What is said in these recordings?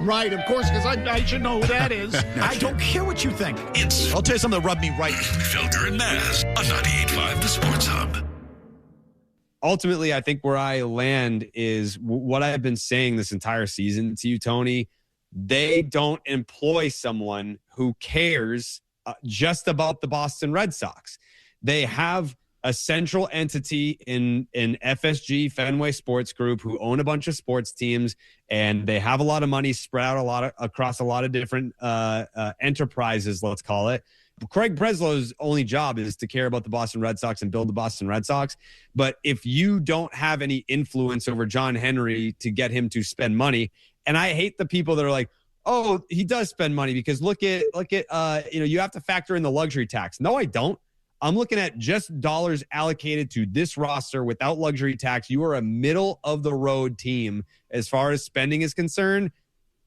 Right, of course, because I should know who that is. I don't care what you think. I'll tell you something that rubbed me right. Felger and Mazz on 98.5 The Sports Hub. Ultimately, I think where I land is what I've been saying this entire season to you, Tony. They don't employ someone who cares just about the Boston Red Sox. They have a central entity in FSG, Fenway Sports Group, who own a bunch of sports teams, and they have a lot of money spread out across a lot of different enterprises, let's call it. Craig Breslow's only job is to care about the Boston Red Sox and build the Boston Red Sox. But if you don't have any influence over John Henry to get him to spend money, and I hate the people that are like, oh, he does spend money because look at you have to factor in the luxury tax. No, I don't. I'm looking at just dollars allocated to this roster without luxury tax. You are a middle of the road team as far as spending is concerned.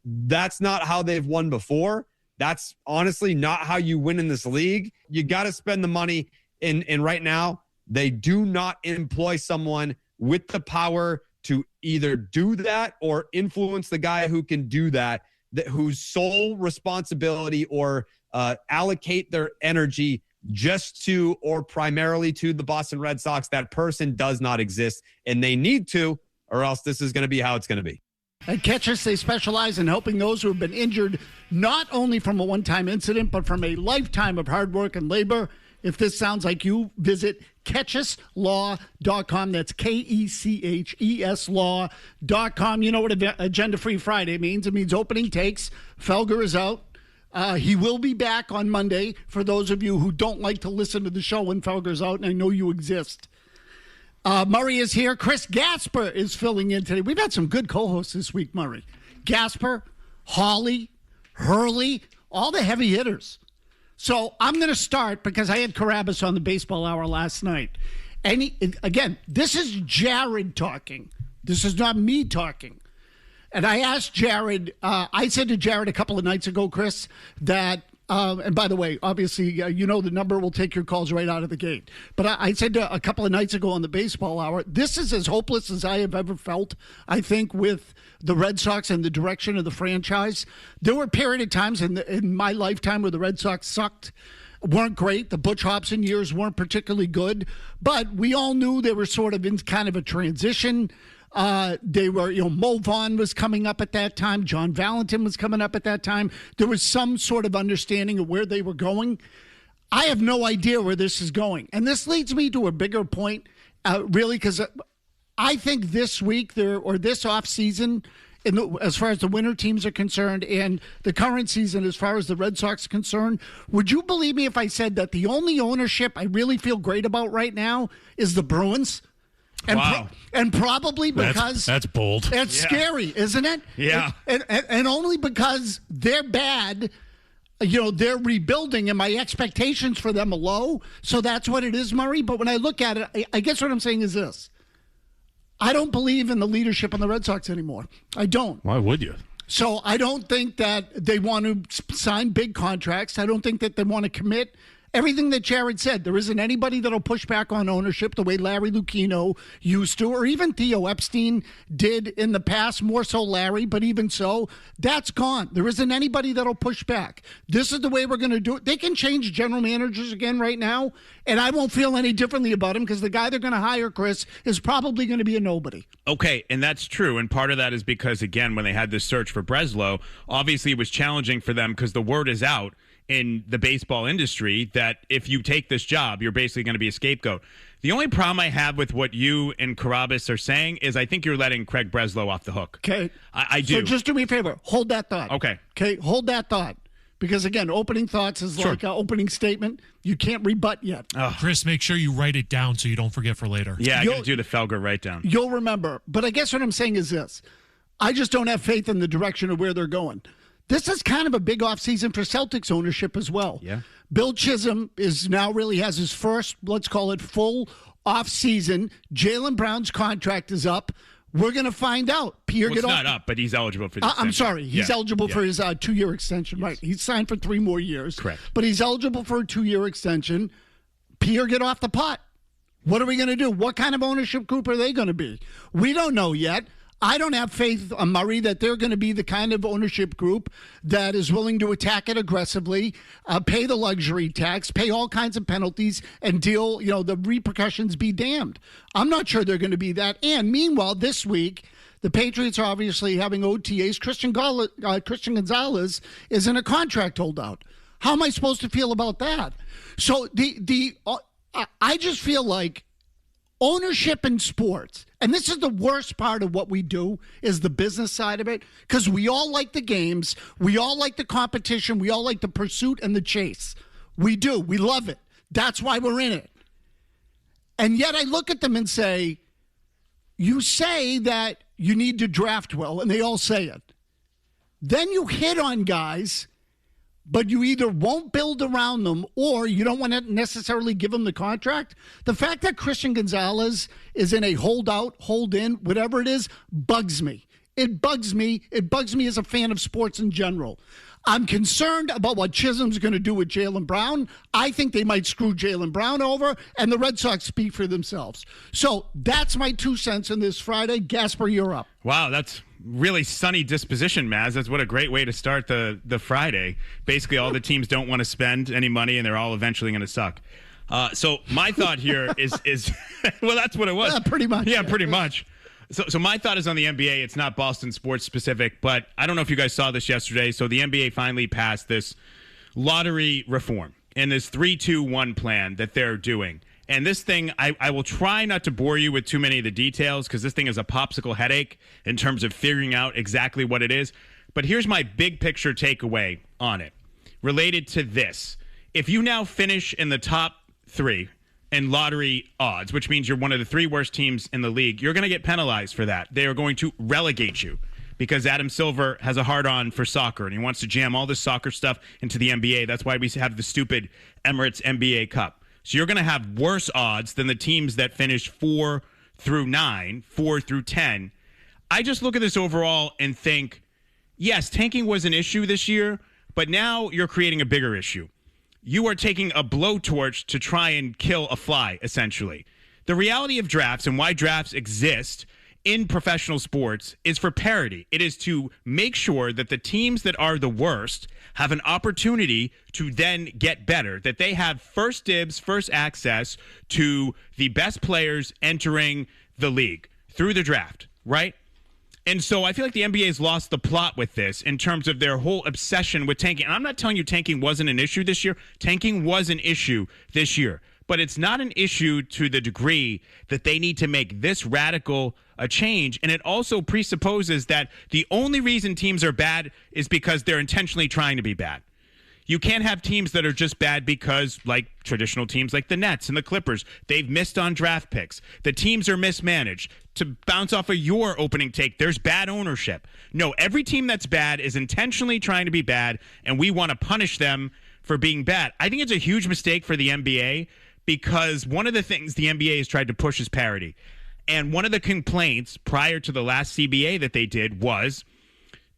That's not how they've won before. That's honestly not how you win in this league. You got to spend the money. And right now, they do not employ someone with the power to either do that or influence the guy who can do that, whose sole responsibility or allocate their energy just to or primarily to the Boston Red Sox. That person does not exist, and they need to, or else this is going to be how it's going to be. At Ketchus, they specialize in helping those who have been injured not only from a one-time incident, but from a lifetime of hard work and labor. If this sounds like you, visit KetchusLaw.com. That's KECHES Law.com. You know what Agenda Free Friday means. It means opening takes. Felger is out. He will be back on Monday for those of you who don't like to listen to the show when Felger's out, and I know you exist. Murray is here. Chris Gasper is filling in today. We've had some good co-hosts this week, Murray. Gasper, Hawley, Hurley, all the heavy hitters. So I'm going to start because I had Carabas on the baseball hour last night. And again, this is Jared talking. This is not me talking. And I asked Jared, I said to Jared a couple of nights ago, Chris, that, and by the way, obviously, you know the number will take your calls right out of the gate. But I said a couple of nights ago on the baseball hour, this is as hopeless as I have ever felt, I think, with the Red Sox and the direction of the franchise. There were a period of times in my lifetime where the Red Sox sucked, weren't great. The Butch Hobson years weren't particularly good. But we all knew they were sort of in kind of a transition. They were, Mo Vaughn was coming up at that time. John Valentin was coming up at that time. There was some sort of understanding of where they were going. I have no idea where this is going. And this leads me to a bigger point, really, because I think this week or this offseason, as far as the winter teams are concerned and the current season as far as the Red Sox are concerned, would you believe me if I said that the only ownership I really feel great about right now is the Bruins? And wow. And probably because that's bold. It's scary, isn't it? Yeah. And only because they're bad, they're rebuilding, and my expectations for them are low. So that's what it is, Murray. But when I look at it, I guess what I'm saying is this: I don't believe in the leadership on the Red Sox anymore. I don't. Why would you? So I don't think that they want to sign big contracts. I don't think that they want to commit. Everything that Jared said, there isn't anybody that'll push back on ownership the way Larry Lucchino used to, or even Theo Epstein did in the past, more so Larry, but even so, that's gone. There isn't anybody that'll push back. This is the way we're going to do it. They can change general managers again right now, and I won't feel any differently about him because the guy they're going to hire, Chris, is probably going to be a nobody. Okay, and that's true, and part of that is because, again, when they had this search for Breslow, obviously it was challenging for them because the word is out in the baseball industry that if you take this job, you're basically going to be a scapegoat. The only problem I have with what you and Carabas are saying is I think you're letting Craig Breslow off the hook. Okay. I do. So just do me a favor. Hold that thought. Okay. Okay, hold that thought. Because, again, opening thoughts is like an opening statement. You can't rebut yet. Chris, make sure you write it down so you don't forget for later. Yeah, I got to do the Felger write-down. You'll remember. But I guess what I'm saying is this. I just don't have faith in the direction of where they're going. This is kind of a big offseason for Celtics ownership as well. Yeah. Bill Chisholm really has his first, let's call it, full offseason. Jaylen Brown's contract is up. We're going to find out. It's not up, but he's eligible for the extension. I'm sorry. He's eligible for his 2-year extension. Yes. Right. He's signed for 3 more years. Correct. But he's eligible for a 2-year extension. Pierre, get off the pot. What are we going to do? What kind of ownership group are they going to be? We don't know yet. I don't have faith, Murray, that they're going to be the kind of ownership group that is willing to attack it aggressively, pay the luxury tax, pay all kinds of penalties, and deal, the repercussions be damned. I'm not sure they're going to be that. And meanwhile, this week, the Patriots are obviously having OTAs. Christian Gonzalez is in a contract holdout. How am I supposed to feel about that? So I just feel like ownership in sports, and this is the worst part of what we do, is the business side of it, because we all like the games, we all like the competition, we all like the pursuit and the chase. We do. We love it. That's why we're in it. And yet I look at them and say, you say that you need to draft well, and they all say it. Then you hit on guys, but you either won't build around them or you don't want to necessarily give them the contract. The fact that Christian Gonzalez is in a holdout, hold in, whatever it is, bugs me. It bugs me. It bugs me as a fan of sports in general. I'm concerned about what Chisholm's going to do with Jaylen Brown. I think they might screw Jaylen Brown over, and the Red Sox speak for themselves. So that's my 2 cents on this Friday. Gasper, you're up. Wow, that's really sunny disposition, Mazz. That's what a great way to start the Friday. Basically, all the teams don't want to spend any money, and they're all eventually going to suck. So my thought here is well, that's what it was. Pretty much. Yeah, pretty much. So my thought is on the NBA. It's not Boston sports specific, but I don't know if you guys saw this yesterday. So the NBA finally passed this lottery reform and this 3-2-1 plan that they're doing. And this thing, I will try not to bore you with too many of the details because this thing is a popsicle headache in terms of figuring out exactly what it is. But here's my big picture takeaway on it related to this. If you now finish in the top 3 in lottery odds, which means you're one of the 3 worst teams in the league, you're going to get penalized for that. They are going to relegate you because Adam Silver has a hard-on for soccer, and he wants to jam all this soccer stuff into the NBA. That's why we have the stupid Emirates NBA Cup. So you're going to have worse odds than the teams that finished 4 through 9, 4 through 10. I just look at this overall and think, yes, tanking was an issue this year, but now you're creating a bigger issue. You are taking a blowtorch to try and kill a fly, essentially. The reality of drafts and why drafts exist in professional sports is for parity. It is to make sure that the teams that are the worst have an opportunity to then get better, that they have first dibs, first access to the best players entering the league through the draft, right? And so I feel like the NBA has lost the plot with this in terms of their whole obsession with tanking. And I'm not telling you tanking wasn't an issue this year. Tanking was an issue this year. But it's not an issue to the degree that they need to make this radical a change. And it also presupposes that the only reason teams are bad is because they're intentionally trying to be bad. You can't have teams that are just bad because, like traditional teams like the Nets and the Clippers, they've missed on draft picks. The teams are mismanaged. To bounce off of your opening take, there's bad ownership. No, every team that's bad is intentionally trying to be bad, and we want to punish them for being bad. I think it's a huge mistake for the NBA because one of the things the NBA has tried to push is parity. And one of the complaints prior to the last CBA that they did was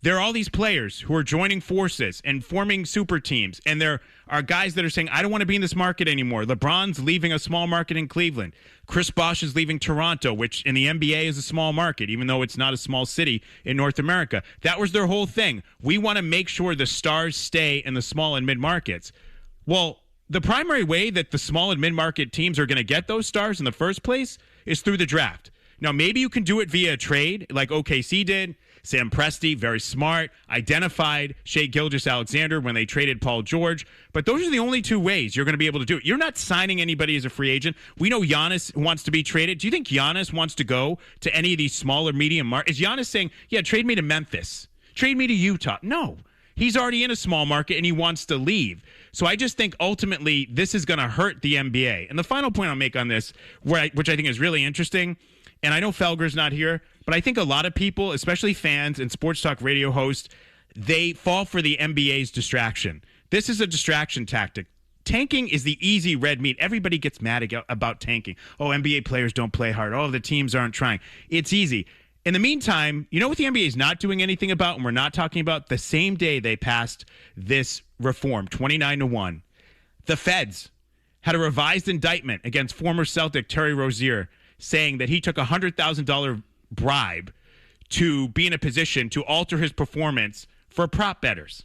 there are all these players who are joining forces and forming super teams. And there are guys that are saying, I don't want to be in this market anymore. LeBron's leaving a small market in Cleveland. Chris Bosh is leaving Toronto, which in the NBA is a small market, even though it's not a small city in North America. That was their whole thing. We want to make sure the stars stay in the small and mid markets. Well, the primary way that the small and mid market teams are going to get those stars in the first place is through the draft. Now, maybe you can do it via a trade like OKC did. Sam Presti, very smart, identified Shai Gilgeous-Alexander when they traded Paul George. But those are the only 2 ways you're going to be able to do it. You're not signing anybody as a free agent. We know Giannis wants to be traded. Do you think Giannis wants to go to any of these small or medium markets? Is Giannis saying, yeah, trade me to Memphis, trade me to Utah? No. He's already in a small market and he wants to leave. So I just think ultimately this is going to hurt the NBA. And the final point I'll make on this, which I think is really interesting, and I know Felger's not here, but I think a lot of people, especially fans and sports talk radio hosts, they fall for the NBA's distraction. This is a distraction tactic. Tanking is the easy red meat. Everybody gets mad about tanking. Oh, NBA players don't play hard. Oh, the teams aren't trying. It's easy. In the meantime, you know what the NBA is not doing anything about and we're not talking about? The same day they passed this reform, 29-1, the feds had a revised indictment against former Celtic Terry Rozier saying that he took a $100,000 bribe to be in a position to alter his performance for prop bettors.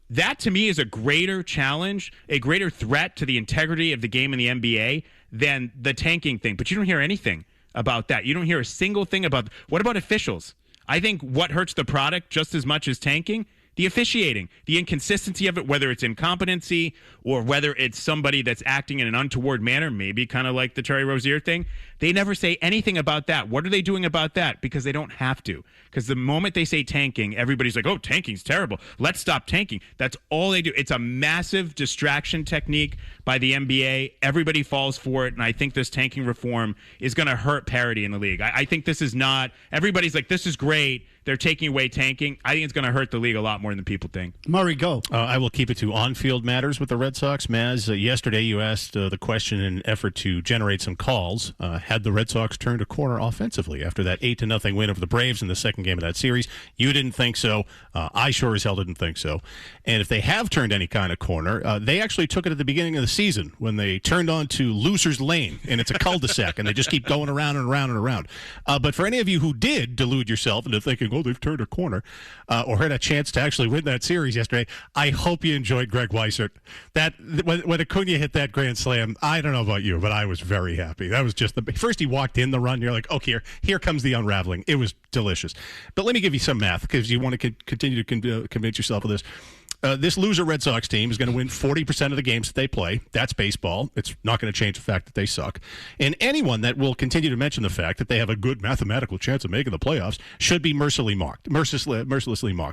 That, to me, is a greater challenge, a greater threat to the integrity of the game in the NBA than the tanking thing. But you don't hear anything about that. You don't hear a single thing about what about officials? I think what hurts the product just as much as tanking, the officiating, the inconsistency of it, whether it's incompetency or whether it's somebody that's acting in an untoward manner, maybe kind of like the Terry Rozier thing. They never say anything about that. What are they doing about that? Because they don't have to. Because the moment they say tanking, everybody's like, oh, tanking's terrible. Let's stop tanking. That's all they do. It's a massive distraction technique by the NBA. Everybody falls for it, and I think this tanking reform is going to hurt parity in the league. I think this is not – everybody's like, this is great. They're taking away tanking. I think it's going to hurt the league a lot more than people think. Murray, go. I will keep it to on-field matters with the Red Sox. Mazz, yesterday you asked the question in an effort to generate some calls. Had the Red Sox turned a corner offensively after that 8-0 win over the Braves in the second game of that series? You didn't think so. I sure as hell didn't think so. And if they have turned any kind of corner, they actually took it at the beginning of the season when they turned on to Loser's Lane, and it's a cul-de-sac, and they just keep going around and around and around. But for any of you who did delude yourself into thinking, oh, they've turned a corner, or had a chance to actually win that series yesterday, I hope you enjoyed Greg Weissert. When Acuna hit that grand slam, I don't know about you, but I was very happy. That was just first he walked in the run, you're like, okay, here comes the unraveling. It was delicious. But let me give you some math because you want to continue to convince yourself of this. This loser Red Sox team is going to win 40% of the games that they play. That's baseball. It's not going to change the fact that they suck. And anyone that will continue to mention the fact that they have a good mathematical chance of making the playoffs should be mercilessly mocked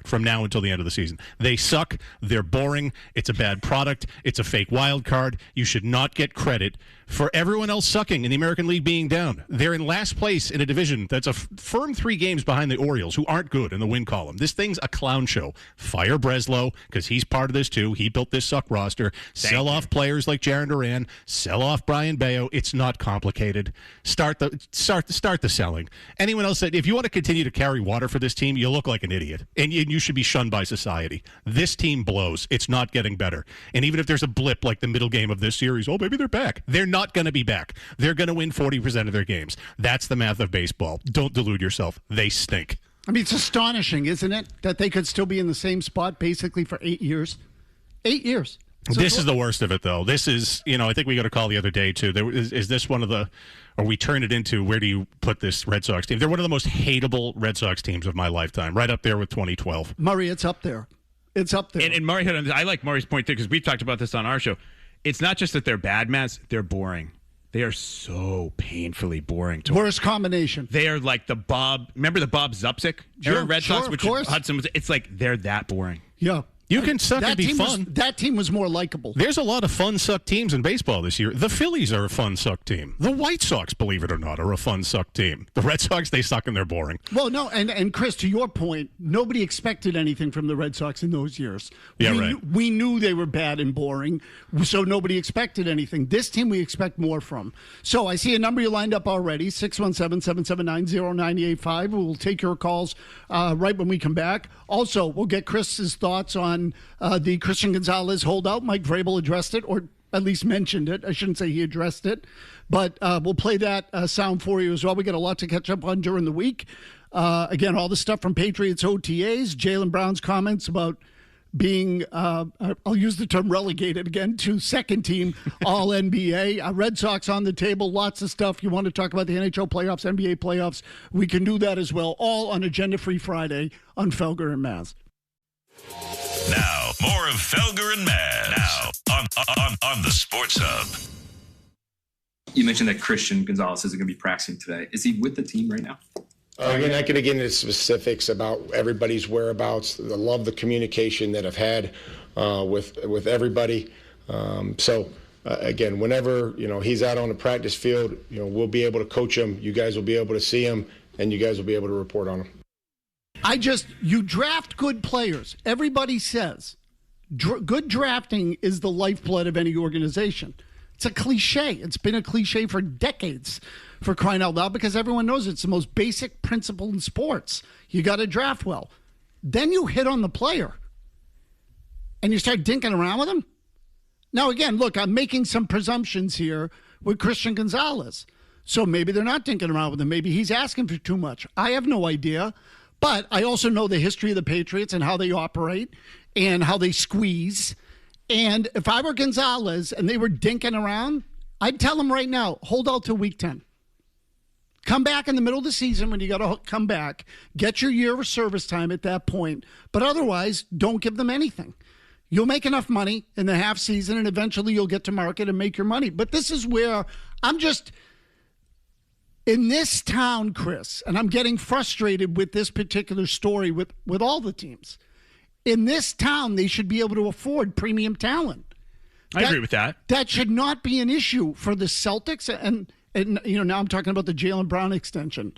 from now until the end of the season. They suck. They're boring. It's a bad product. It's a fake wild card. You should not get credit for everyone else sucking and the American League being down. They're in last place in a division that's a firm 3 games behind the Orioles, who aren't good in the win column. This thing's a clown show. Fire Breslow, because he's part of this too. He built this suck roster. Sell off players like Jaron Duran. Sell off Brian Bayo. It's not complicated. Start the selling. Anyone else that if you want to continue to carry water for this team, you look like an idiot, and you should be shunned by society. This team blows. It's not getting better. And even if there's a blip like the middle game of this series, oh, maybe they're back. They're not going to be back. They're going to win 40% of their games. That's the math of baseball. Don't delude yourself. They stink. I mean, it's astonishing, isn't it, that they could still be in the same spot basically for 8 years? 8 years. So this is the worst of it, though. This is, I think we got a call the other day, too. Is this one of the, or we turn it into, where do you put this Red Sox team? They're one of the most hateable Red Sox teams of my lifetime, right up there with 2012. Murray, it's up there. It's up there. And Murray, I like Murray's point, too, because we've talked about this on our show. It's not just that they're bad, Mazz, they're boring. They are so painfully boring. Worst combination. They are like remember the Bob Zupsik era Red Sox, which Hudson was, it's like they're that boring. Yeah. You can suck and be fun. That team was more likable. There's a lot of fun suck teams in baseball this year. The Phillies are a fun suck team. The White Sox, believe it or not, are a fun suck team. The Red Sox, they suck and they're boring. Well, no, and Chris, to your point, nobody expected anything from the Red Sox in those years. We knew they were bad and boring, so nobody expected anything. This team we expect more from. So I see a number you lined up already, 617-779-0985. We'll take your calls right when we come back. Also, we'll get Chris's thoughts on the Christian Gonzalez holdout. Mike Vrabel addressed it, or at least mentioned it. I shouldn't say he addressed it, but we'll play that sound for you as well. We got a lot to catch up on during the week. Again, all the stuff from Patriots OTAs, Jaylen Brown's comments about being, I'll use the term relegated again, to second team All-NBA. Red Sox on the table, lots of stuff. You want to talk about the NHL playoffs, NBA playoffs, we can do that as well, all on Agenda Free Friday on Felger and Mazz. Now, more of Felger and Mazz. Now, on the Sports Hub. You mentioned that Christian Gonzalez isn't going to be practicing today. Is he with the team right now? Again, not going to get into specifics about everybody's whereabouts. I love the communication that I've had with everybody. Again, whenever he's out on the practice field, we'll be able to coach him. You guys will be able to see him, and you guys will be able to report on him. You draft good players. Everybody says good drafting is the lifeblood of any organization. It's a cliche. It's been a cliche for decades, for crying out loud, because everyone knows it's the most basic principle in sports. You got to draft well. Then you hit on the player and you start dinking around with him. Now, again, look, I'm making some presumptions here with Christian Gonzalez. So maybe they're not dinking around with him. Maybe he's asking for too much. I have no idea. But I also know the history of the Patriots and how they operate and how they squeeze. And if I were Gonzalez and they were dinking around, I'd tell them right now, hold out till week 10. Come back in the middle of the season when you got to come back. Get your year of service time at that point. But otherwise, don't give them anything. You'll make enough money in the half season, and eventually you'll get to market and make your money. But this is where I'm just... In this town, Chris, and I'm getting frustrated with this particular story with all the teams. In this town, they should be able to afford premium talent. I agree with that. That should not be an issue for the Celtics. And now I'm talking about the Jaylen Brown extension.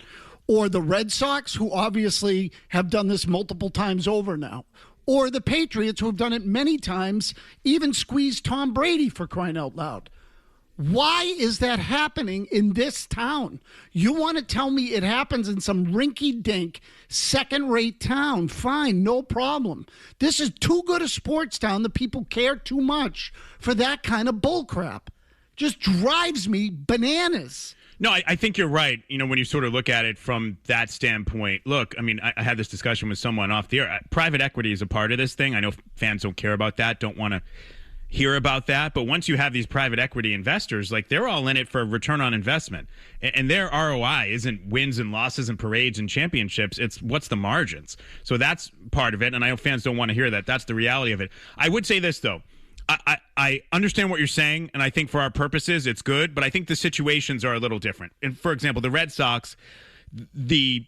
Or the Red Sox, who obviously have done this multiple times over now. Or the Patriots, who have done it many times, even squeezed Tom Brady, for crying out loud. Why is that happening in this town? You want to tell me it happens in some rinky-dink, second-rate town? Fine, no problem. This is too good a sports town that people care too much for that kind of bullcrap. Just drives me bananas. No, I think you're right. When you sort of look at it from that standpoint. Look, I mean, I had this discussion with someone off the air. Private equity is a part of this thing. I know fans don't care about that, don't want to hear about that. But once you have these private equity investors, like, they're all in it for return on investment. And their ROI isn't wins and losses and parades and championships. It's what's the margins. So that's part of it. And I know fans don't want to hear that. That's the reality of it. I would say this, though. I understand what you're saying, and I think for our purposes it's good, but I think the situations are a little different. And, for example, the Red Sox, the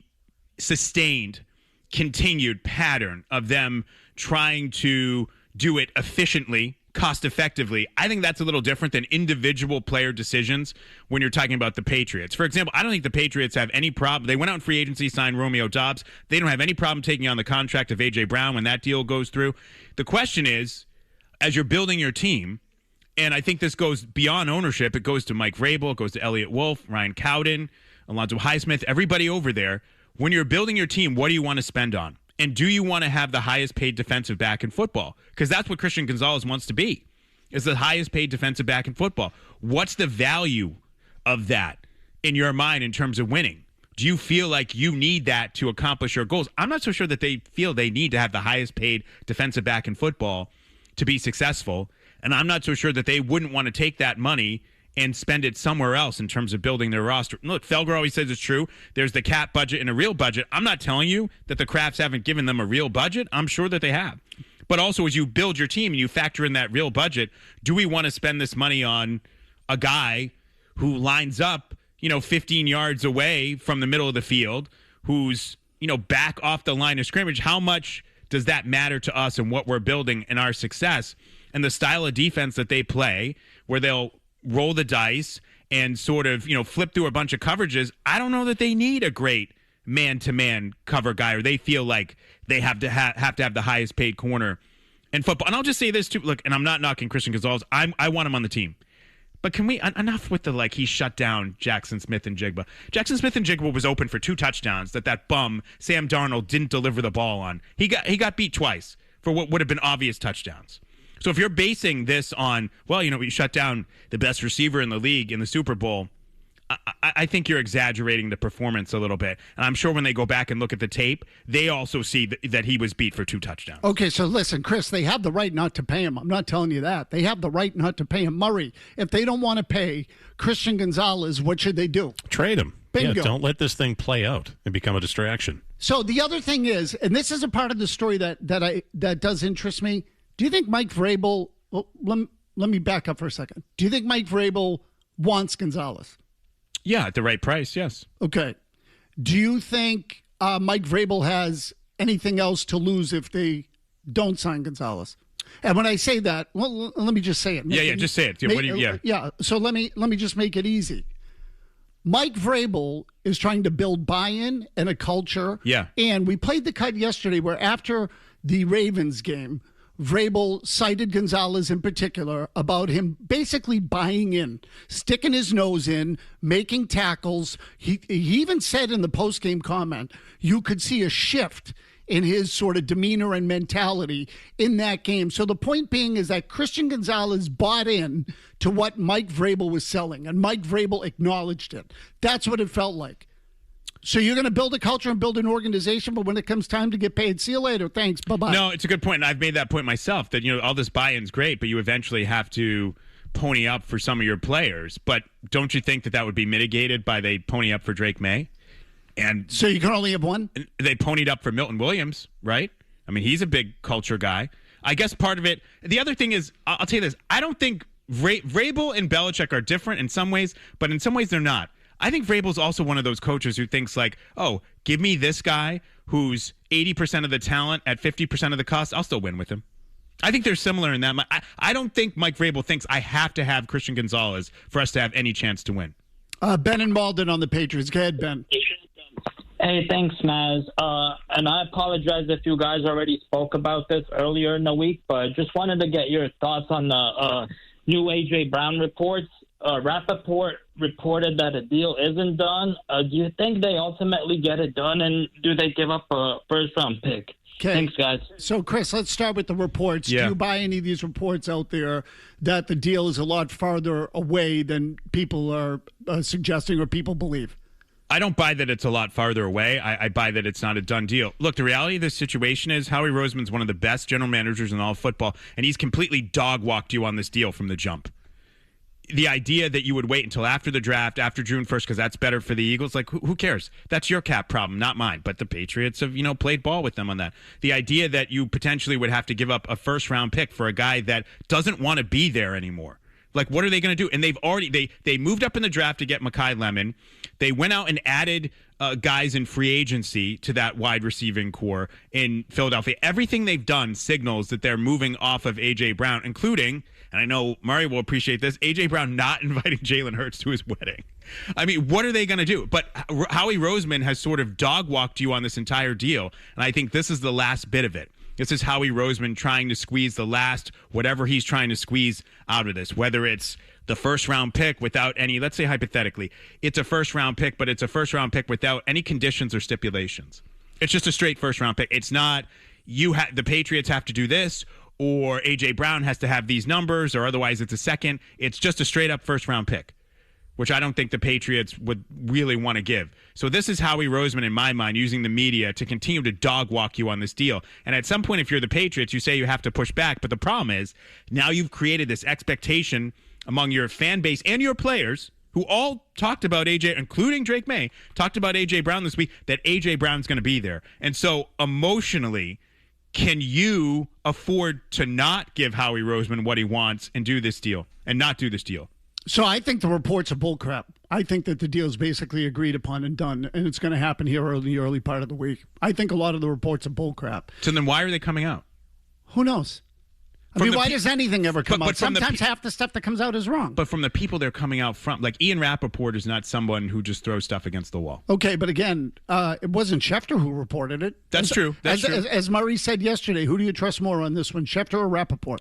sustained, continued pattern of them trying to do it efficiently, cost effectively, I think that's a little different than individual player decisions when you're talking about the Patriots. For example, I don't think the Patriots have any problem. They went out in free agency, signed Romeo Doubs. They don't have any problem taking on the contract of A.J. Brown when that deal goes through. The question is, as you're building your team, and I think this goes beyond ownership, it goes to Mike Vrabel, it goes to Elliott Wolf, Ryan Cowden, Alonzo Highsmith, everybody over there. When you're building your team, what do you want to spend on? And do you want to have the highest paid defensive back in football? Because that's what Christian Gonzalez wants to be, is the highest paid defensive back in football. What's the value of that in your mind in terms of winning? Do you feel like you need that to accomplish your goals? I'm not so sure that they feel they need to have the highest paid defensive back in football to be successful. And I'm not so sure that they wouldn't want to take that money and spend it somewhere else in terms of building their roster. Look, Felger always says it's true. There's the cap budget and a real budget. I'm not telling you that the Crafts haven't given them a real budget. I'm sure that they have. But also, as you build your team and you factor in that real budget, do we want to spend this money on a guy who lines up, 15 yards away from the middle of the field, who's, back off the line of scrimmage? How much does that matter to us and what we're building and our success and the style of defense that they play, where they'll roll the dice and sort of, flip through a bunch of coverages? I don't know that they need a great man-to-man cover guy, or they feel like they have to have the highest paid corner in football. And I'll just say this too. Look, and I'm not knocking Christian Gonzalez. I want him on the team. But can we, enough with the, he shut down Jackson Smith and Jigba. Jackson Smith and Jigba was open for 2 touchdowns that bum, Sam Darnold, didn't deliver the ball on. He got beat twice for what would have been obvious touchdowns. So if you're basing this on, we shut down the best receiver in the league in the Super Bowl, I think you're exaggerating the performance a little bit. And I'm sure when they go back and look at the tape, they also see that he was beat for 2 touchdowns. Okay, so listen, Chris, they have the right not to pay him. I'm not telling you that. They have the right not to pay him. Murray, if they don't want to pay Christian Gonzalez, what should they do? Trade him. Bingo. Yeah, don't let this thing play out and become a distraction. So the other thing is, and this is a part of the story that does interest me, do you think Mike Vrabel, let me back up for a second. Do you think Mike Vrabel wants Gonzalez? Yeah, at the right price, yes. Okay. Do you think Mike Vrabel has anything else to lose if they don't sign Gonzalez? And when I say that, well, let me just say it. Just say it. Yeah, so let me just make it easy. Mike Vrabel is trying to build buy-in and a culture. Yeah. And we played the cut yesterday where after the Ravens game, Vrabel cited Gonzalez in particular about him basically buying in, sticking his nose in, making tackles. He even said in the post-game comment, you could see a shift in his sort of demeanor and mentality in that game. So the point being is that Christian Gonzalez bought in to what Mike Vrabel was selling, and Mike Vrabel acknowledged it. That's what it felt like. So you're going to build a culture and build an organization, but when it comes time to get paid, see you later. Thanks. Bye-bye. No, it's a good point, and I've made that point myself, that, all this buy-in's great, but you eventually have to pony up for some of your players. But don't you think that would be mitigated by they pony up for Drake Maye? And so you can only have one? They ponied up for Milton Williams, right? I mean, he's a big culture guy. I guess part of it, the other thing is, I'll tell you this, I don't think Vrabel and Belichick are different in some ways, but in some ways they're not. I think Vrabel's also one of those coaches who thinks like, oh, give me this guy who's 80% of the talent at 50% of the cost. I'll still win with him. I think they're similar in that. I don't think Mike Vrabel thinks I have to have Christian Gonzalez for us to have any chance to win. Ben and Malden on the Patriots. Go ahead, Ben. Hey, thanks, Mazz. And I apologize if you guys already spoke about this earlier in the week, but just wanted to get your thoughts on the new A.J. Brown reports. Rappaport reported that a deal isn't done. Do you think they ultimately get it done, and do they give up a first-round pick? Okay. Thanks, guys. So, Chris, let's start with the reports. Yeah. Do you buy any of these reports out there that the deal is a lot farther away than people are suggesting or people believe? I don't buy that it's a lot farther away. I buy that it's not a done deal. Look, the reality of this situation is Howie Roseman's one of the best general managers in all of football, and he's completely dog-walked you on this deal from the jump. The idea that you would wait until after the draft, after June 1st, because that's better for the Eagles, like, who cares? That's your cap problem, not mine. But the Patriots have, played ball with them on that. The idea that you potentially would have to give up a first-round pick for a guy that doesn't want to be there anymore. Like, what are they going to do? And they've already they moved up in the draft to get Mekhi Lemon. They went out and added guys in free agency to that wide receiving core in Philadelphia. Everything they've done signals that they're moving off of A.J. Brown, including, and I know Murray will appreciate this, A.J. Brown not inviting Jalen Hurts to his wedding. I mean, what are they going to do? But Howie Roseman has sort of dog-walked you on this entire deal, and I think this is the last bit of it. This is Howie Roseman trying to squeeze the last, whatever he's trying to squeeze out of this, whether it's the first-round pick without any, let's say hypothetically, it's a first-round pick, but it's a first-round pick without any conditions or stipulations. It's just a straight first-round pick. It's not the Patriots have to do this, or A.J. Brown has to have these numbers, or otherwise it's a second. It's just a straight-up first-round pick, which I don't think the Patriots would really want to give. So this is Howie Roseman, in my mind, using the media to continue to dog-walk you on this deal. And at some point, if you're the Patriots, you say you have to push back. But the problem is, now you've created this expectation among your fan base and your players, who all talked about A.J., including Drake Maye, talked about A.J. Brown this week, that A.J. Brown's going to be there. And so emotionally, can you afford to not give Howie Roseman what he wants and do this deal and not do this deal? So I think the reports are bullcrap. I think that the deal is basically agreed upon and done, and it's going to happen here in the early part of the week. I think a lot of the reports are bullcrap. So then why are they coming out? Who knows? I mean, why does anything ever come out? Sometimes half the stuff that comes out is wrong. But from the people they're coming out from, like Ian Rappaport is not someone who just throws stuff against the wall. Okay, but again, it wasn't Schefter who reported it. That's true. That's true. As Murray said yesterday, who do you trust more on this one, Schefter or Rappaport?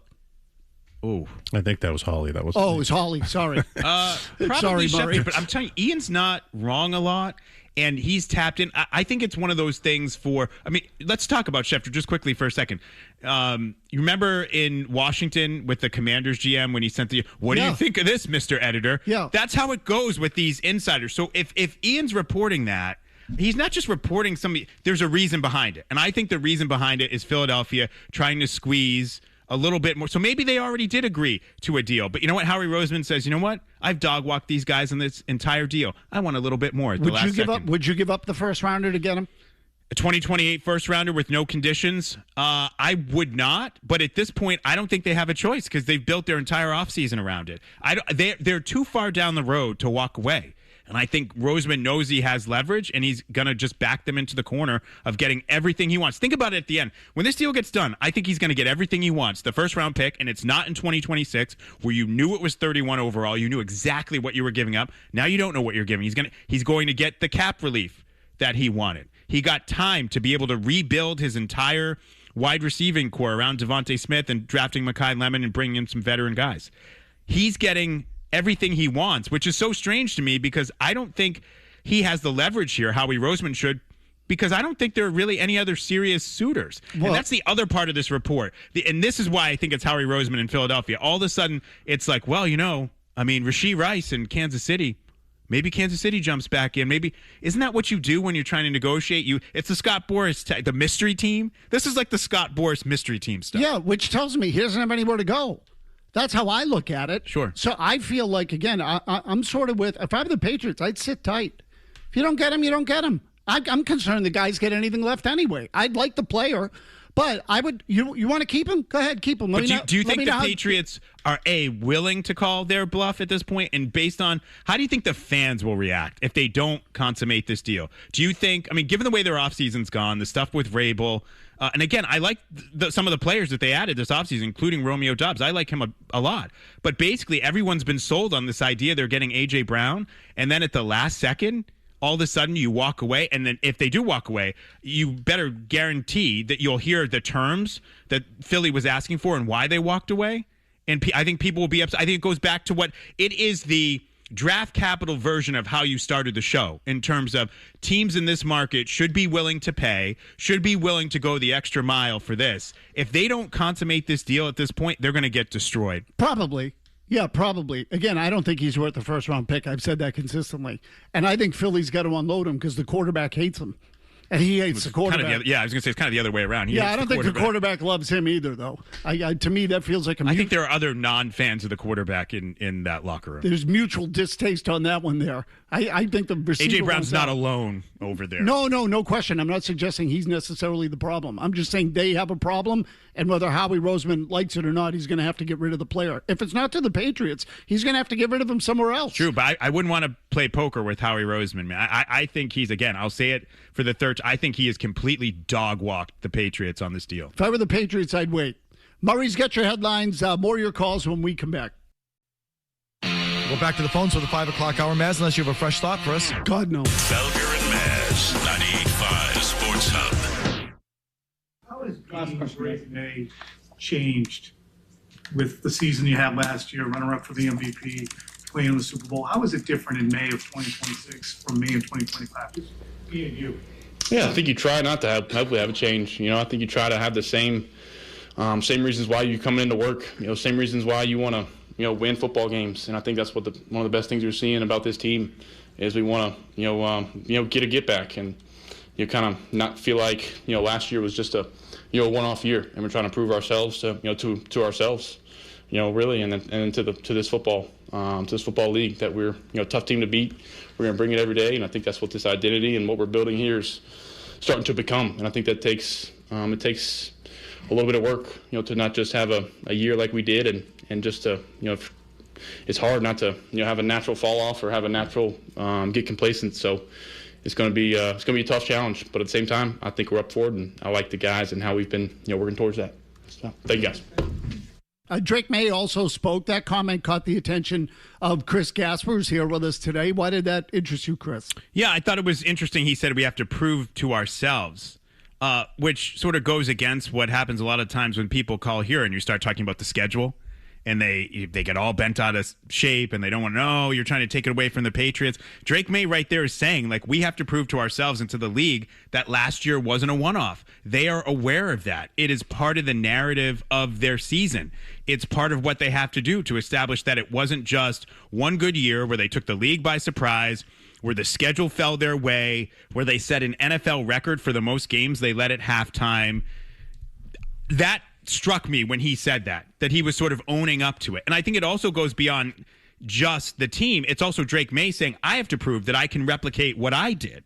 Oh, I think that was Hawley. That was. Oh, it was Hawley. Sorry. Probably Sorry, Murray. Schefter, but I'm telling you, Ian's not wrong a lot, and he's tapped in. I think it's one of those things for. I mean, let's talk about Schefter just quickly for a second. You remember in Washington with the Commanders GM when he sent the, "What do you think of this, Mr. Editor?" Yeah, that's how it goes with these insiders. So if Ian's reporting that. He's not just reporting something. There's a reason behind it, and I think the reason behind it is Philadelphia trying to squeeze a little bit more. So maybe they already did agree to a deal. But you know what? Howie Roseman says, you know what? I've dog-walked these guys on this entire deal. I want a little bit more at the last second. Would you give up the first rounder to get him? A 2028 first rounder with no conditions? I would not. But at this point, I don't think they have a choice because they've built their entire offseason around it. They're too far down the road to walk away. And I think Roseman knows he has leverage, and he's going to just back them into the corner of getting everything he wants. Think about it at the end. When this deal gets done, I think he's going to get everything he wants. The first-round pick, and it's not in 2026, where you knew it was 31 overall. You knew exactly what you were giving up. Now you don't know what you're giving. He's going to get the cap relief that he wanted. He got time to be able to rebuild his entire wide receiving core around Devontae Smith and drafting Mekhi Lemon and bringing in some veteran guys. He's getting everything he wants, which is so strange to me because I don't think he has the leverage here, Howie Roseman should, because I don't think there are really any other serious suitors. Well, and that's the other part of this report. And this is why I think it's Howie Roseman in Philadelphia. All of a sudden, it's like, well, Rashee Rice in Kansas City. Maybe Kansas City jumps back in. Maybe isn't that what you do when you're trying to negotiate? It's the Scott Boras, the mystery team. This is like the Scott Boras mystery team stuff. Yeah, which tells me he doesn't have anywhere to go. That's how I look at it. Sure. So I feel like, again, I'm sort of with, if I were the Patriots, I'd sit tight. If you don't get him, you don't get him. I'm concerned the guys get anything left anyway. I'd like the player, but I would. You want to keep him? Go ahead, keep him. Do you think the Patriots are willing to call their bluff at this point? And based on how do you think the fans will react if they don't consummate this deal? Do you think? I mean, given the way their offseason's gone, the stuff with Vrabel, and again, I like some of the players that they added this offseason, including Romeo Doubs. I like him a lot. But basically, everyone's been sold on this idea they're getting A.J. Brown, and then at the last second, all of a sudden you walk away, and then if they do walk away, you better guarantee that you'll hear the terms that Philly was asking for and why they walked away. And I think people will be upset. I think it goes back to what it is, the draft capital version of how you started the show, in terms of teams in this market should be willing to pay, should be willing to go the extra mile for this. If they don't consummate this deal at this point, they're going to get destroyed. Probably. Yeah, probably. Again, I don't think he's worth the first-round pick. I've said that consistently. And I think Philly's got to unload him because the quarterback hates him. And he hates the quarterback. I was going to say it's kind of the other way around. I don't think the quarterback loves him either, though. To me, that feels like I think there are other non-fans of the quarterback in that locker room. There's mutual distaste on that one there. I think the receiver A.J. Brown's not alone over there. No question. I'm not suggesting he's necessarily the problem. I'm just saying they have a problem, and whether Howie Roseman likes it or not, he's going to have to get rid of the player. If it's not to the Patriots, he's going to have to get rid of him somewhere else. True, but I wouldn't want to play poker with Howie Roseman, man. I think he's, again, I'll say it for the third, I think he has completely dog-walked the Patriots on this deal. If I were the Patriots, I'd wait. Murray's got your headlines. More of your calls when we come back. We're back to the phones for the 5 o'clock hour, Mazz, unless you have a fresh thought for us. God, no. Felger and Mazz, 98.5 Sports Hub. How has being Drake Maye changed with the season you had last year, runner-up for the MVP, playing in the Super Bowl? How is it different in May of 2026 from May of 2025? Just me and you. Yeah, I think you try not to hopefully have a change. I think you try to have the same reasons why you're coming into work. Same reasons why you want to win football games. And I think that's what one of the best things you're seeing about this team is we want to get a get back and kind of not feel like last year was just a one-off year, and we're trying to prove ourselves to ourselves, really, and then to this football league that we're a tough team to beat. We're going to bring it every day, and I think that's what this identity and what we're building here is starting to become. And I think that takes a little bit of work, to not just have a year like we did, and just to it's hard not to have a natural fall off or have a natural get complacent. So it's going to be a tough challenge, but at the same time, I think we're up for it, and I like the guys and how we've been working towards that. So thank you guys. Drake Maye also spoke. That comment caught the attention of Chris Gasper, who's here with us today. Why did that interest you, Chris? Yeah, I thought it was interesting. He said we have to prove to ourselves, which sort of goes against what happens a lot of times when people call here and you start talking about the schedule. And they get all bent out of shape, and they don't want to know. You're trying to take it away from the Patriots. Drake Maye right there is saying, we have to prove to ourselves and to the league that last year wasn't a one-off. They are aware of that. It is part of the narrative of their season. It's part of what they have to do to establish that it wasn't just one good year where they took the league by surprise, where the schedule fell their way, where they set an NFL record for the most games they led at halftime. That struck me when he said that he was sort of owning up to it. And I think it also goes beyond just the team. It's also Drake Maye saying, I have to prove that I can replicate what I did.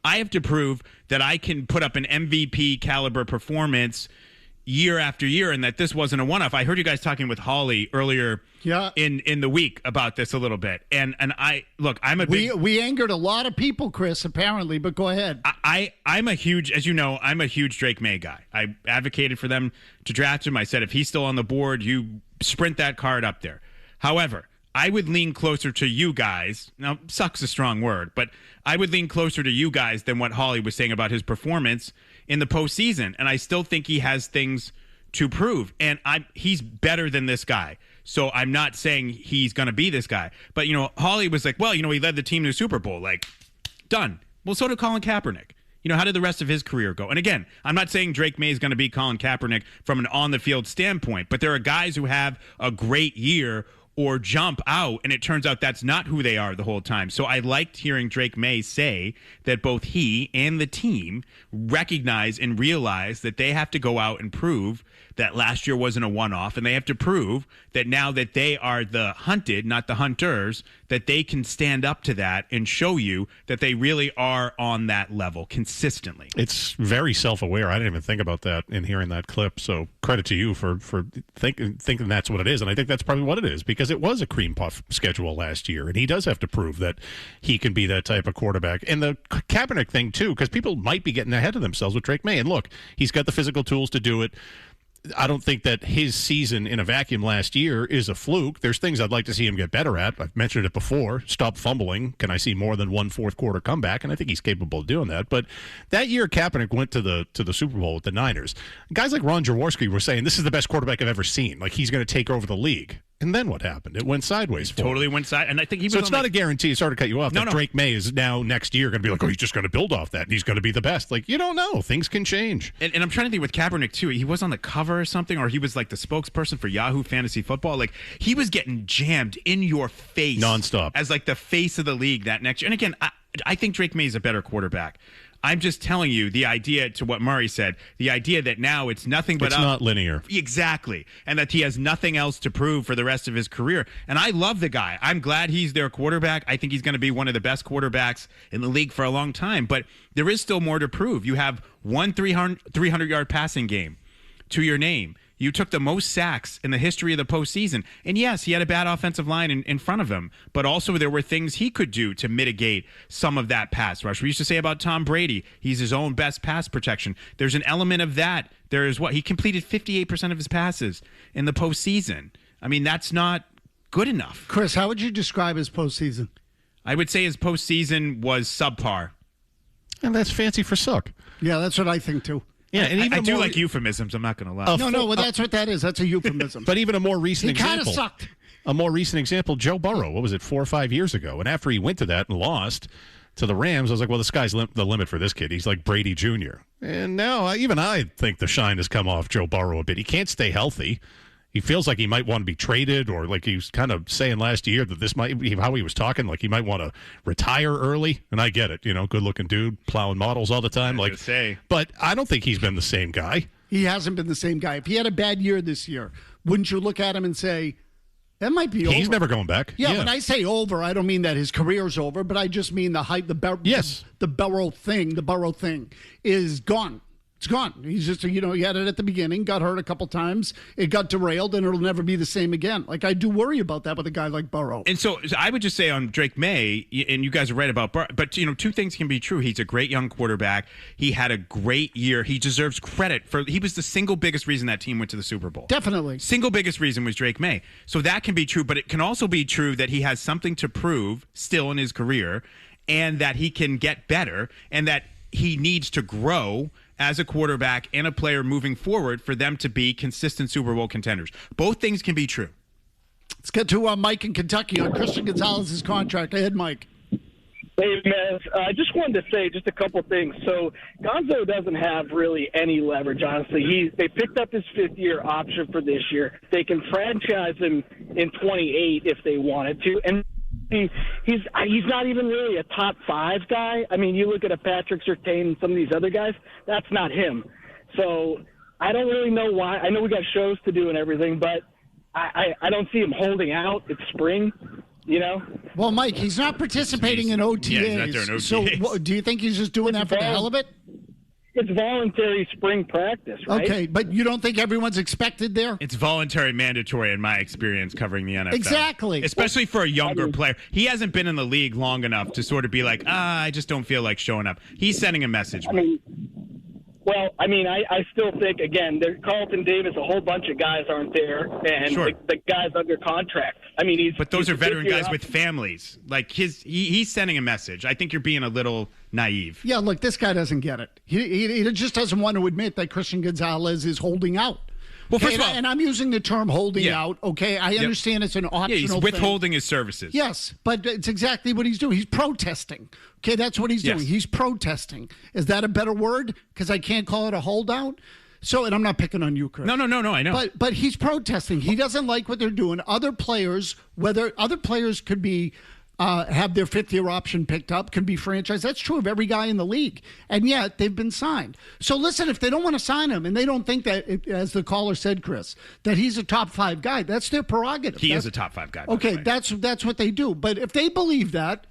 I have to prove that I can put up an MVP caliber performance year after year, and that this wasn't a one-off. I heard you guys talking with Holly earlier in the week about this a little bit. And we angered a lot of people, Chris, apparently, but go ahead. I'm a huge Drake Maye guy. I advocated for them to draft him. I said, if he's still on the board, you sprint that card up there. However, I would lean closer to you guys. Now, suck's a strong word, but I would lean closer to you guys than what Holly was saying about his performance in the postseason. And I still think he has things to prove. And he's better than this guy. So I'm not saying he's going to be this guy. But, Holly was like, well, he led the team to the Super Bowl. Done. Well, so did Colin Kaepernick. How did the rest of his career go? And again, I'm not saying Drake Maye is going to be Colin Kaepernick from an on-the-field standpoint, but there are guys who have a great year or jump out, and it turns out that's not who they are the whole time. So I liked hearing Drake Maye say that both he and the team recognize and realize that they have to go out and prove that last year wasn't a one-off, and they have to prove that now that they are the hunted, not the hunters, that they can stand up to that and show you that they really are on that level consistently. It's very self-aware. I didn't even think about that in hearing that clip, so credit to you for thinking that's what it is, and I think that's probably what it is, because it was a cream puff schedule last year, and he does have to prove that he can be that type of quarterback. And the Kaepernick thing, too, because people might be getting ahead of themselves with Drake Maye, and look, he's got the physical tools to do it. I don't think that his season in a vacuum last year is a fluke. There's things I'd like to see him get better at. I've mentioned it before. Stop fumbling. Can I see more than one fourth quarter comeback? And I think he's capable of doing that. But that year Kaepernick went to the Super Bowl with the Niners. Guys like Ron Jaworski were saying, this is the best quarterback I've ever seen. Like, he's going to take over the league. And then what happened? It went sideways. Totally went side. And I think he was. So it's not a guarantee. Sorry to cut you off. No. Drake Maye is now next year going to be like, oh, he's just going to build off that, and he's going to be the best. Like, you don't know. Things can change. And I'm trying to think with Kaepernick too. He was on the cover or something, or he was like the spokesperson for Yahoo Fantasy Football. Like, he was getting jammed in your face nonstop as like the face of the league that next year. And again, I think Drake Maye is a better quarterback. I'm just telling you the idea, to what Murray said, the idea that now it's nothing but it's not linear. Exactly. And that he has nothing else to prove for the rest of his career. And I love the guy. I'm glad he's their quarterback. I think he's going to be one of the best quarterbacks in the league for a long time. But there is still more to prove. You have one 300-yard passing game to your name. You took the most sacks in the history of the postseason. And yes, he had a bad offensive line in front of him, but also there were things he could do to mitigate some of that pass rush. We used to say about Tom Brady, he's his own best pass protection. There's an element of that. There is he completed 58% of his passes in the postseason. I mean, that's not good enough. Chris, how would you describe his postseason? I would say his postseason was subpar. And that's fancy for suck. Yeah, that's what I think too. Yeah, and even I do like euphemisms. I'm not going to lie. No, that's what that is. That's a euphemism. But even a more recent example. He kind of sucked. A more recent example, Joe Burrow. What was it, 4 or 5 years ago? And after he went to that and lost to the Rams, I was like, well, the sky's the limit for this kid. He's like Brady Jr. And now even I think the shine has come off Joe Burrow a bit. He can't stay healthy. He feels like he might want to be traded, or like he was kind of saying last year that this might be how he was talking, like he might want to retire early. And I get it, good-looking dude, plowing models all the time. But I don't think he's been the same guy. He hasn't been the same guy. If he had a bad year this year, wouldn't you look at him and say, that might be over? He's never going back. Yeah, when I say over, I don't mean that his career's over, but I just mean the hype, the Burrow thing is gone. It's gone. He's just, he had it at the beginning, got hurt a couple times, it got derailed, and it'll never be the same again. Like, I do worry about that with a guy like Burrow. And so I would just say on Drake Maye, and you guys are right about Burrow, but, two things can be true. He's a great young quarterback. He had a great year. He deserves credit he was the single biggest reason that team went to the Super Bowl. Definitely. Single biggest reason was Drake Maye. So that can be true, but it can also be true that he has something to prove still in his career, and that he can get better, and that he needs to grow as a quarterback and a player moving forward for them to be consistent Super Bowl contenders. Both things can be true. Let's get to Mike in Kentucky on Christian Gonzalez's contract. Go ahead, Mike. Hey, Mazz. I just wanted to say just a couple things. So Gonzo doesn't have really any leverage, honestly. They picked up his fifth-year option for this year. They can franchise him in 28 if they wanted to. And he's not even really a top 5 guy. I mean, you look at a Patrick Surtain and some of these other guys, that's not him. So I don't really know why. I know we got shows to do and everything, but I don't see him holding out. It's spring, Well, Mike, he's not participating in OTAs. Yeah, he's not doing OTAs. So do you think he's just doing that for the hell of it? It's voluntary spring practice, right? Okay, but you don't think everyone's expected there? It's voluntary mandatory in my experience covering the NFL. Exactly. Especially for a younger player. He hasn't been in the league long enough to sort of be like, I just don't feel like showing up. He's sending a message. I still think, again, Carlton Davis, a whole bunch of guys aren't there, and sure. the guy's under contract. But those are veteran guys with families. Like he's sending a message. I think you're being a little naive. Yeah, look, this guy doesn't get it. He just doesn't want to admit that Christian Gonzalez is holding out. Well, first of all, and I'm using the term holding out. Okay, I understand it's an optional. Yeah, he's withholding his services. Yes, but it's exactly what he's doing. He's protesting. Okay, that's what he's doing. He's protesting. Is that a better word? Because I can't call it a holdout. So, and I'm not picking on you, Chris. No, I know. But he's protesting. He doesn't like what they're doing. Other players, whether other players could be have their fifth-year option picked up, can be franchised. That's true of every guy in the league. And yet, they've been signed. So listen, if they don't want to sign him and they don't think that, as the caller said, Chris, that he's a top 5 guy, that's their prerogative. He is a top 5 guy. Okay, that's what they do. But if they believe that,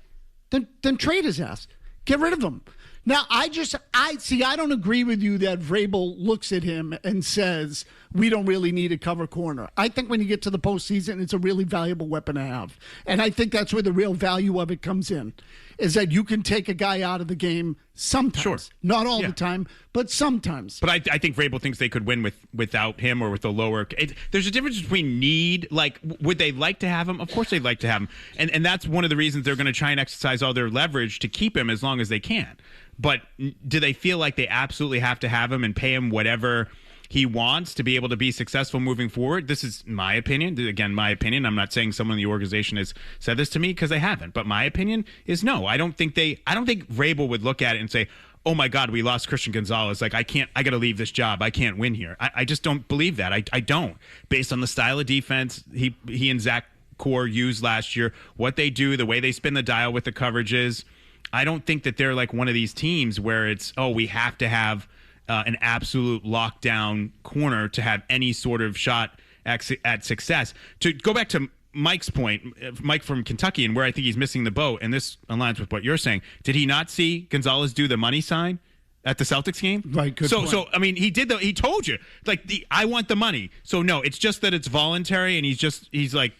then trade his ass. Get rid of him. Now, I don't agree with you that Vrabel looks at him and says, we don't really need a cover corner. I think when you get to the postseason, it's a really valuable weapon to have. And I think that's where the real value of it comes in, is that you can take a guy out of the game sometimes. Sure. Not all the time, but sometimes. But I think Vrabel thinks they could win without him or with a lower. There's a difference between need. Like, would they like to have him? Of course they'd like to have him. And that's one of the reasons they're going to try and exercise all their leverage to keep him as long as they can. But do they feel like they absolutely have to have him and pay him whatever he wants to be able to be successful moving forward? This is my opinion. Again, my opinion. I'm not saying someone in the organization has said this to me because they haven't. But my opinion is no. I don't think Vrabel would look at it and say, oh my God, we lost Christian Gonzalez. Like, I got to leave this job. I can't win here. I just don't believe that. I don't. Based on the style of defense he and Zach Core used last year, what they do, the way they spin the dial with the coverages, I don't think that they're like one of these teams where it's, we have to have an absolute lockdown corner to have any sort of shot at success. To go back to Mike's point, Mike from Kentucky, and where I think he's missing the boat, and this aligns with what you're saying. Did he not see Gonzalez do the money sign at the Celtics game? Right. Good point. So I mean, he did he told you, like, I want the money. So no, it's just that it's voluntary, and he's like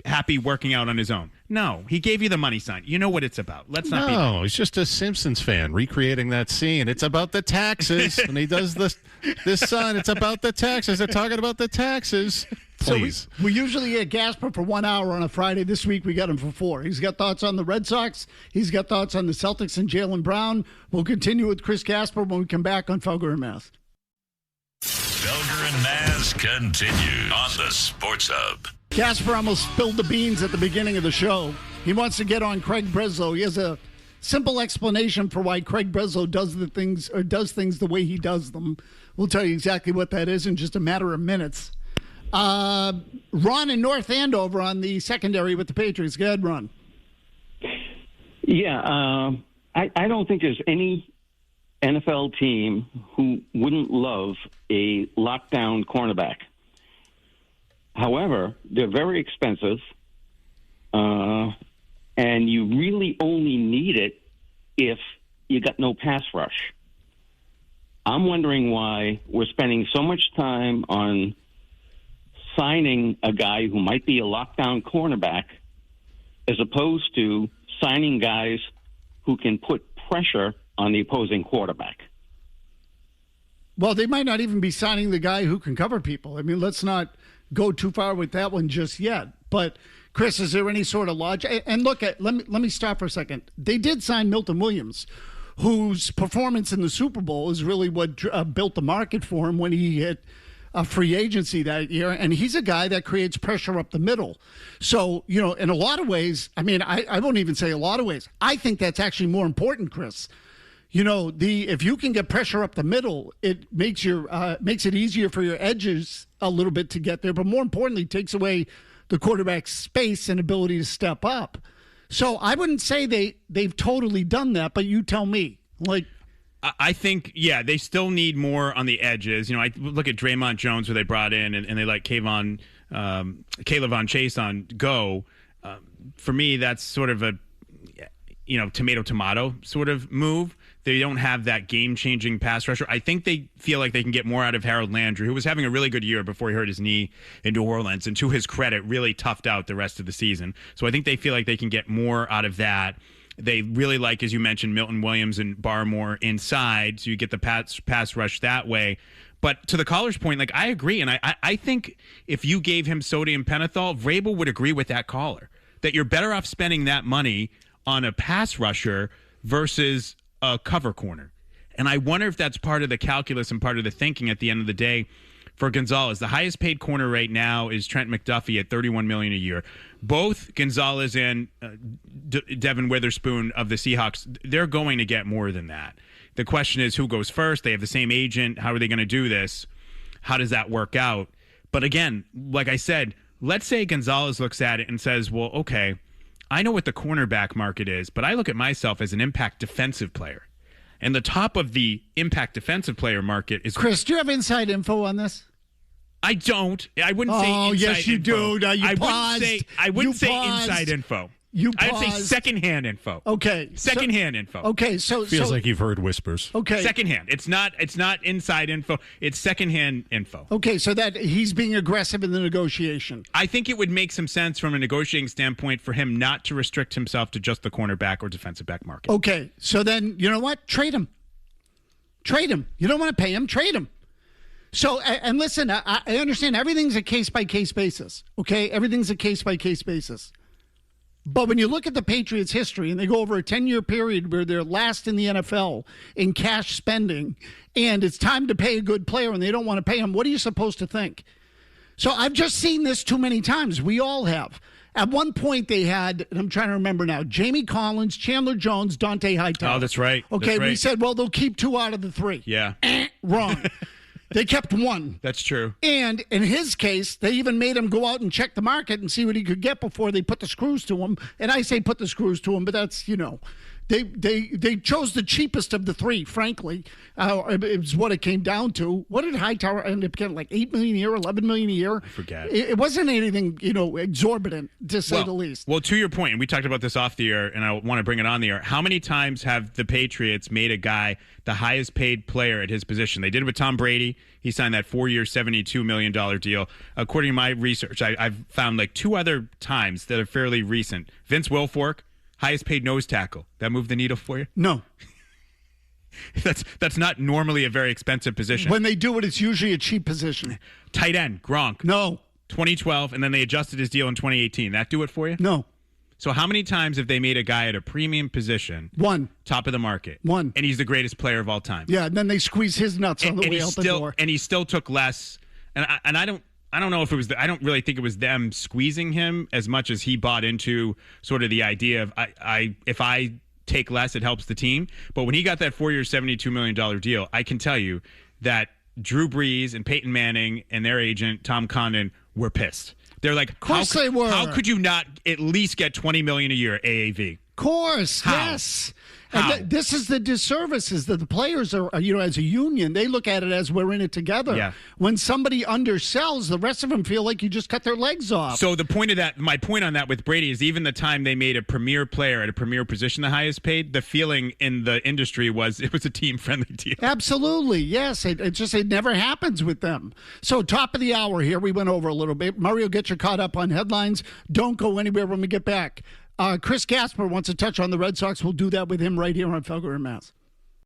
happy working out on his own. No, he gave you the money sign. You know what it's about. Let's not be. No, he's just a Simpsons fan recreating that scene. It's about the taxes. When he does this sign, it's about the taxes. They're talking about the taxes. Please. So we usually get Gasper for 1 hour on a Friday. This week we got him for 4. He's got thoughts on the Red Sox. He's got thoughts on the Celtics and Jaylen Brown. We'll continue with Chris Gasper when we come back on Felger and Mazz. Felger and Mazz continue on the Sports Hub. Gasper almost spilled the beans at the beginning of the show. He wants to get on Craig Breslow. He has a simple explanation for why Craig Breslow does things the way he does them. We'll tell you exactly what that is in just a matter of minutes. Ron in North Andover on the secondary with the Patriots. Go ahead, Ron. Yeah, I don't think there's any NFL team who wouldn't love a lockdown cornerback. However, they're very expensive, and you really only need it if you got no pass rush. I'm wondering why we're spending so much time on signing a guy who might be a lockdown cornerback as opposed to signing guys who can put pressure on the opposing quarterback. Well, they might not even be signing the guy who can cover people. I mean, let's not go too far with that one just yet. But Chris, is there any sort of logic? And look, let me stop for a second. They did sign Milton Williams, whose performance in the Super Bowl is really what built the market for him when he hit free agency that year. And he's a guy that creates pressure up the middle. So, in a lot of ways, I mean, I won't even say a lot of ways. I think that's actually more important, Chris. If you can get pressure up the middle, it makes it easier for your edges a little bit to get there. But more importantly, it takes away the quarterback's space and ability to step up. So I wouldn't say they've totally done that, but you tell me. I think, they still need more on the edges. I look at Draymond Jones, who they brought in, and they let Kayvon Chase on go. For me, that's sort of a tomato sort of move. They don't have that game-changing pass rusher. I think they feel like they can get more out of Harold Landry, who was having a really good year before he hurt his knee in New Orleans, and to his credit, really toughed out the rest of the season. So I think they feel like they can get more out of that. They really like, as you mentioned, Milton Williams and Barmore inside, so you get the pass rush that way. But to the caller's point, I agree, and I think if you gave him sodium pentothal, Vrabel would agree with that caller, that you're better off spending that money on a pass rusher versus a cover corner. And I wonder if that's part of the calculus and part of the thinking at the end of the day for Gonzalez. The highest paid corner right now is Trent McDuffie at $31 million a year. Both Gonzalez and Devin Witherspoon of the Seahawks, they're going to get more than that. The question is who goes first. They have the same agent. How are they going to do this? How does that work out? But again, like I said, let's say Gonzalez looks at it and says, well, okay, I know what the cornerback market is, but I look at myself as an impact defensive player. And the top of the impact defensive player market is... Chris, do you have inside info on this? I don't. I wouldn't say inside info. Oh, yes, you do. Now, you paused. I wouldn't say inside info. I'd say secondhand info. Okay. Secondhand info. Okay, so... Feels like you've heard whispers. Okay. Secondhand. It's not inside info. It's secondhand info. Okay, so that he's being aggressive in the negotiation. I think it would make some sense from a negotiating standpoint for him not to restrict himself to just the cornerback or defensive back market. Okay, so then, you know what? Trade him. Trade him. You don't want to pay him. Trade him. So, and listen, I understand everything's a case-by-case basis, okay? Everything's a case-by-case basis. But when you look at the Patriots' history, and they go over a 10-year period where they're last in the NFL in cash spending, and it's time to pay a good player and they don't want to pay him, what are you supposed to think? So I've just seen this too many times. We all have. At one point they had, and I'm trying to remember now, Jamie Collins, Chandler Jones, Dante Hightower. Oh, that's right. Okay, that's right. We said, well, they'll keep 2 out of the 3. Yeah. Wrong. They kept 1. That's true. And in his case, they even made him go out and check the market and see what he could get before they put the screws to him. And I say put the screws to him, but that's, they chose the cheapest of the 3, frankly. It was what it came down to. What did Hightower end up getting, like $8 million a year, $11 million a year? I forget. It wasn't anything, exorbitant, to say the least. Well, to your point, and we talked about this off the air, and I want to bring it on the air. How many times have the Patriots made a guy the highest paid player at his position? They did it with Tom Brady. He signed that 4-year, $72 million deal. According to my research, I've found like 2 other times that are fairly recent. Vince Wilfork, highest paid nose tackle. That moved the needle for you? No. That's not normally a very expensive position. When they do it, it's usually a cheap position. Tight end, Gronk. No. 2012, and then they adjusted his deal in 2018. That do it for you? No. So how many times have they made a guy at a premium position? 1. Top of the market. 1. And he's the greatest player of all time. Yeah, and then they squeeze his nuts on the way out the door. And he still took less. And I don't know if it was I don't really think it was them squeezing him as much as he bought into sort of the idea of if I take less, it helps the team. But when he got that 4-year, $72 million deal, I can tell you that Drew Brees and Peyton Manning and their agent, Tom Condon, were pissed. They're like, of course they were. How could you not at least get $20 million a year AAV? Of course, How? yes. And this is the disservice is that the players are, as a union, they look at it as we're in it together. Yeah. When somebody undersells, the rest of them feel like you just cut their legs off. So my point on that with Brady is even the time they made a premier player at a premier position the highest paid, the feeling in the industry was it was a team-friendly deal. Absolutely, yes. It never happens with them. So top of the hour here, we went over a little bit. Murray will get you caught up on headlines. Don't go anywhere when we get back. Chris Gasper wants to touch on the Red Sox. We'll do that with him right here on Felger and Mazz.